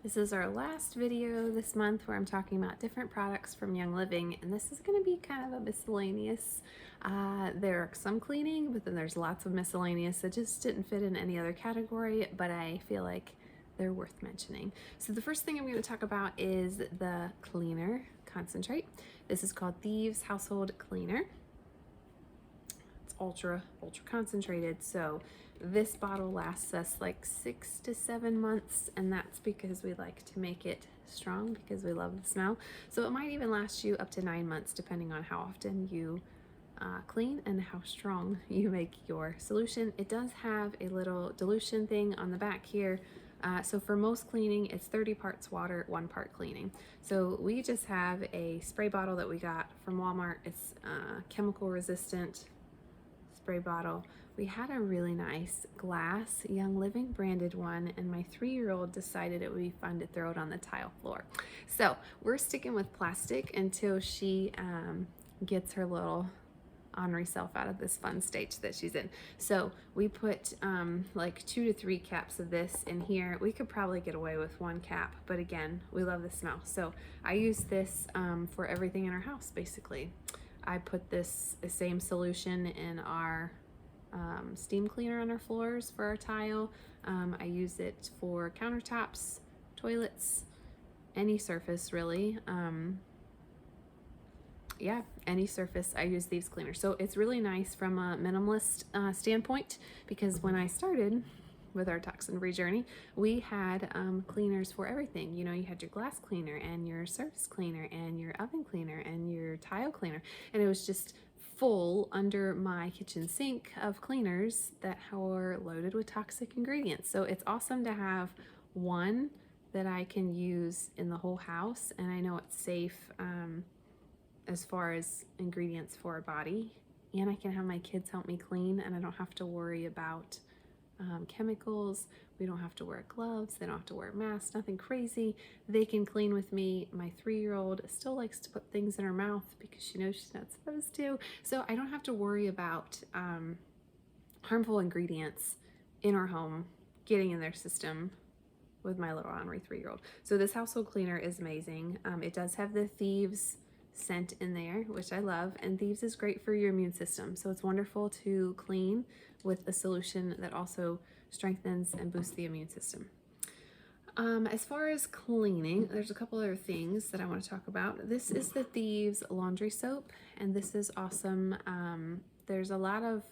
This is our last video this month where I'm talking about different products from Young Living, and this is going to be kind of a miscellaneous. There are some cleaning, but then there's lots of miscellaneous that just didn't fit in any other category, but I feel like they're worth mentioning. So the first thing I'm going to talk about is the cleaner concentrate. This is called Thieves Household Cleaner. It's ultra concentrated, so this bottle lasts us like 6 to 7 months, and that's because we like to make it strong because we love the smell. So it might even last you up to 9 months depending on how often you clean and how strong you make your solution. It does have a little dilution thing on the back here. So for most cleaning, it's 30 parts water, 1 part cleaning. So we just have a spray bottle that we got from Walmart. It's chemical resistant spray bottle. We had a really nice glass Young Living branded one, and my 3-year-old decided it would be fun to throw it on the tile floor. So we're sticking with plastic until she gets her little ornery self out of this fun stage that she's in. So we put like 2 to 3 caps of this in here. We could probably get away with 1 cap, but again, we love the smell. So I use this for everything in our house, basically. I put this same solution in our steam cleaner on our floors for our tile. I use it for countertops, toilets, any surface really. Yeah, any surface I use Thieves Cleaner. So it's really nice from a minimalist standpoint, because when I started with our toxin-free journey, we had cleaners for everything. You know, you had your glass cleaner and your surface cleaner and your oven cleaner and your tile cleaner, and it was just full under my kitchen sink of cleaners that were loaded with toxic ingredients. So it's awesome to have one that I can use in the whole house, and I know it's safe as far as ingredients for our body, and I can have my kids help me clean, and I don't have to worry about chemicals. We don't have to wear gloves. They don't have to wear masks, nothing crazy. They can clean with me. My 3-year-old still likes to put things in her mouth because she knows she's not supposed to. So I don't have to worry about harmful ingredients in our home getting in their system with my little ornery 3-year-old. So this household cleaner is amazing. It does have the Thieves scent in there, which I love, and Thieves is great for your immune system. So it's wonderful to clean with a solution that also strengthens and boosts the immune system. As far as cleaning, there's a couple other things that I want to talk about. This is the Thieves laundry soap, and this is awesome. There's a lot of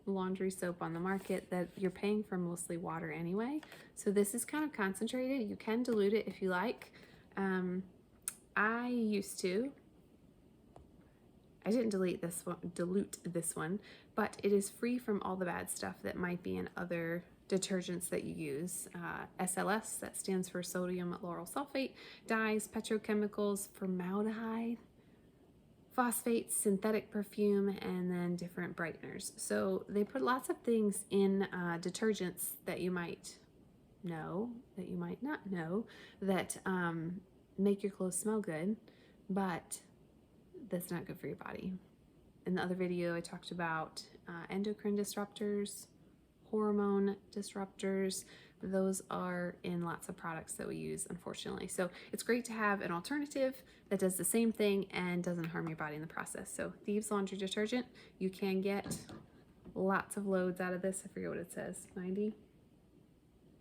laundry soap on the market that you're paying for mostly water anyway. So this is kind of concentrated. You can dilute it if you like. I used to. I didn't dilute this one, but it is free from all the bad stuff that might be in other detergents that you use. SLS, that stands for sodium lauryl sulfate, dyes, petrochemicals, formaldehyde, phosphates, synthetic perfume, and then different brighteners. So they put lots of things in detergents that you might know, that you might not know, that make your clothes smell good, but that's not good for your body. In the other video, I talked about endocrine disruptors, hormone disruptors. Those are in lots of products that we use, unfortunately. So it's great to have an alternative that does the same thing and doesn't harm your body in the process. So Thieves laundry detergent, you can get lots of loads out of this. I forget what it says, 90?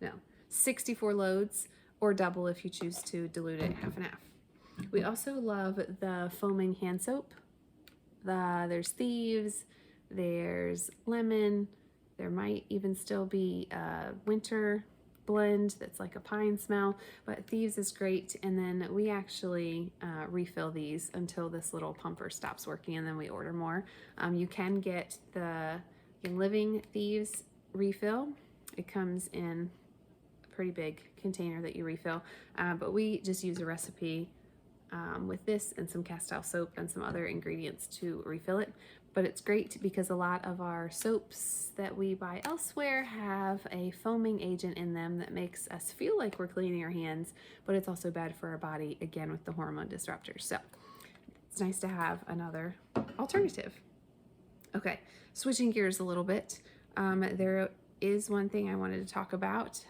No, 64 loads, or double if you choose to dilute it half and half. We also love the foaming hand soap. There's Thieves, there's lemon, there might even still be a winter blend that's like a pine smell, but Thieves is great. And then we actually refill these until this little pumper stops working, and then we order more. You can get the Young Living Thieves refill. It comes in a pretty big container that you refill, but we just use a recipe with this and some cast-off soap and some other ingredients to refill it. But it's great because a lot of our soaps that we buy elsewhere have a foaming agent in them that makes us feel like we're cleaning our hands, but it's also bad for our body, again, with the hormone disruptors. So it's nice to have another alternative. Okay, switching gears a little bit. There is one thing I wanted to talk about.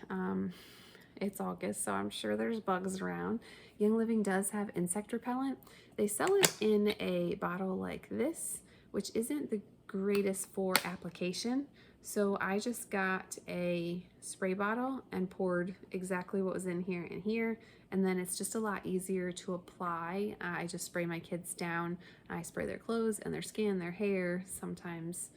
It's August, so I'm sure there's bugs around. Young Living does have insect repellent. They sell it in a bottle like this, which isn't the greatest for application. So I just got a spray bottle and poured exactly what was in here and here, and then it's just a lot easier to apply. I just spray my kids down. I spray their clothes and their skin, their hair, sometimes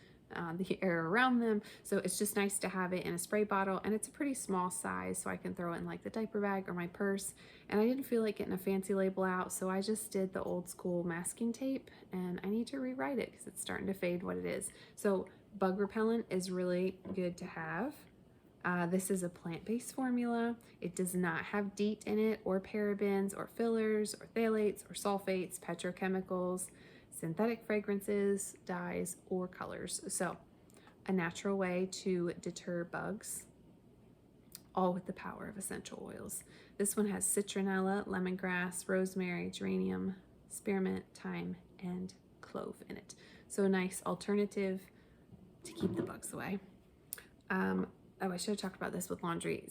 the air around them. So it's just nice to have it in a spray bottle, and it's a pretty small size, so I can throw it in like the diaper bag or my purse. And I didn't feel like getting a fancy label out, so I just did the old school masking tape, and I need to rewrite it because it's starting to fade what it is. So bug repellent is really good to have. This is a plant-based formula. It does not have DEET in it, or parabens, or fillers, or phthalates, or sulfates, petrochemicals, synthetic fragrances, dyes, or colors. So a natural way to deter bugs, all with the power of essential oils. This one has citronella, lemongrass, rosemary, geranium, spearmint, thyme, and clove in it. So a nice alternative to keep the bugs away. Oh, I should have talked about this with laundry.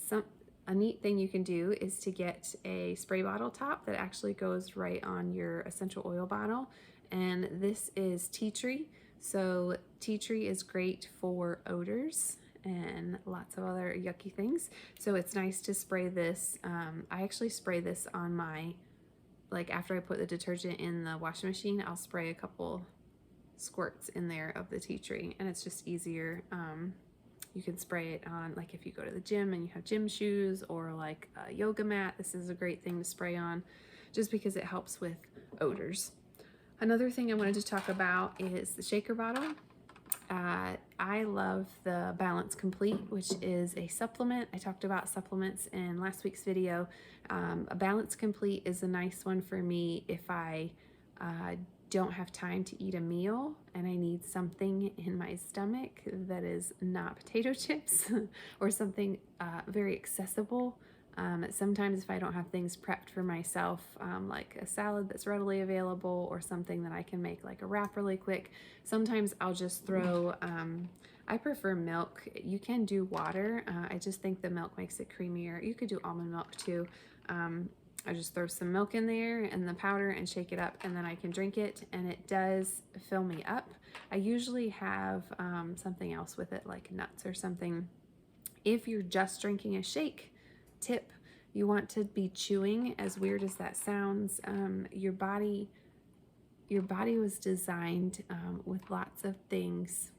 A neat thing you can do is to get a spray bottle top that actually goes right on your essential oil bottle. And this is tea tree. So tea tree is great for odors and lots of other yucky things. So it's nice to spray this. I actually spray this on my, like after I put the detergent in the washing machine, I'll spray a couple squirts in there of the tea tree, and it's just easier. You can spray it on, like if you go to the gym and you have gym shoes, or like a yoga mat, this is a great thing to spray on just because it helps with odors. Another thing I wanted to talk about is the shaker bottle. I love the Balance Complete, which is a supplement. I talked about supplements in last week's video. A Balance Complete is a nice one for me if I don't have time to eat a meal and I need something in my stomach that is not potato chips or something very accessible. Sometimes if I don't have things prepped for myself, like a salad that's readily available or something that I can make like a wrap really quick, sometimes I'll just throw, I prefer milk. You can do water. I just think the milk makes it creamier. You could do almond milk too. I just throw some milk in there and the powder and shake it up, and then I can drink it, and it does fill me up. I usually have something else with it, like nuts or something. If you're just drinking a shake, tip, you want to be chewing, as weird as that sounds. Your body was designed with lots of things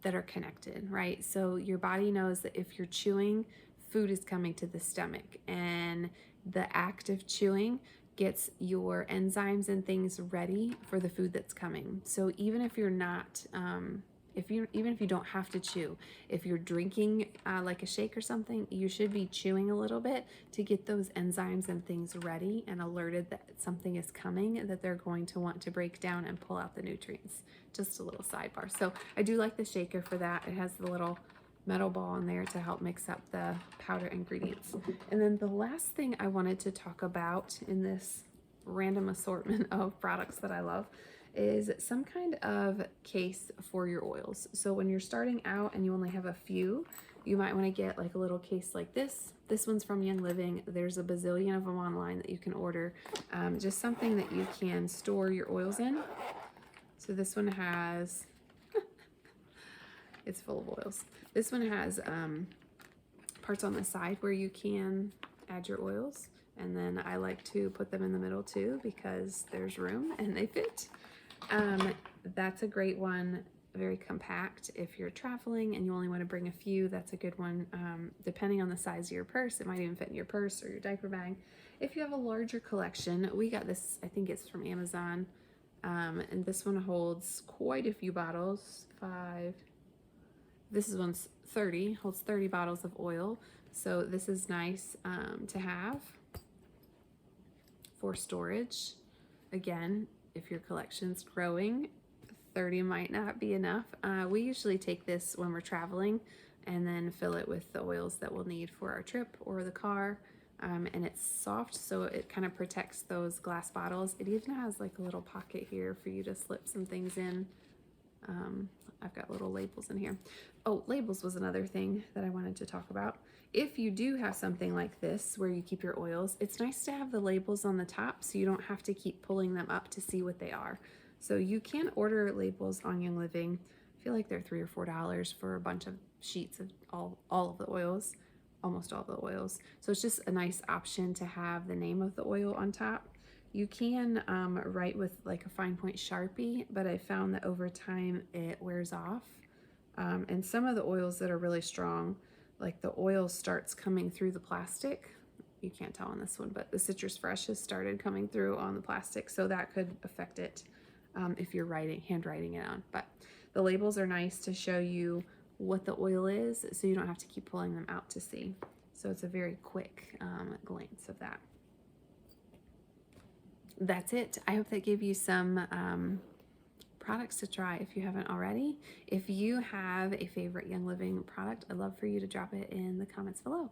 that are connected, right? So your body knows that if you're chewing, food is coming to the stomach, and the act of chewing gets your enzymes and things ready for the food that's coming. So even if you're not, even if you don't have to chew, if you're drinking like a shake or something, you should be chewing a little bit to get those enzymes and things ready and alerted that something is coming that they're going to want to break down and pull out the nutrients. Just a little sidebar. So I do like the shaker for that. It has the little metal ball in there to help mix up the powder ingredients. And then the last thing I wanted to talk about in this random assortment of products that I love is some kind of case for your oils. So when you're starting out and you only have a few, you might want to get like a little case like this. This one's from Young Living. There's a bazillion of them online that you can order. Just something that you can store your oils in. So this one has, it's full of oils. This one has parts on the side where you can add your oils. And then I like to put them in the middle too because there's room and they fit. That's a great one. Very compact. If you're traveling and you only want to bring a few, that's a good one. Depending on the size of your purse, it might even fit in your purse or your diaper bag. If you have a larger collection, we got this, I think it's from Amazon. And this one holds quite a few bottles. This is one's 30, holds 30 bottles of oil. So this is nice to have for storage. Again, if your collection's growing, 30 might not be enough. We usually take this when we're traveling and then fill it with the oils that we'll need for our trip or the car. And it's soft, so it kind of protects those glass bottles. It even has like a little pocket here for you to slip some things in. I've got little labels in here. Oh, labels was another thing that I wanted to talk about. If you do have something like this where you keep your oils, it's nice to have the labels on the top so you don't have to keep pulling them up to see what they are. So you can order labels on Young Living. I feel like they're $3 or $4 for a bunch of sheets of all of the oils, almost all the oils. So it's just a nice option to have the name of the oil on top. You can write with like a fine point Sharpie, but I found that over time it wears off. And some of the oils that are really strong, like the oil starts coming through the plastic. You can't tell on this one, but the Citrus Fresh has started coming through on the plastic, so that could affect it if you're handwriting it on. But the labels are nice to show you what the oil is, so you don't have to keep pulling them out to see. So it's a very quick glance of that. That's it. I hope that gave you some products to try if you haven't already. If you have a favorite Young Living product, I'd love for you to drop it in the comments below.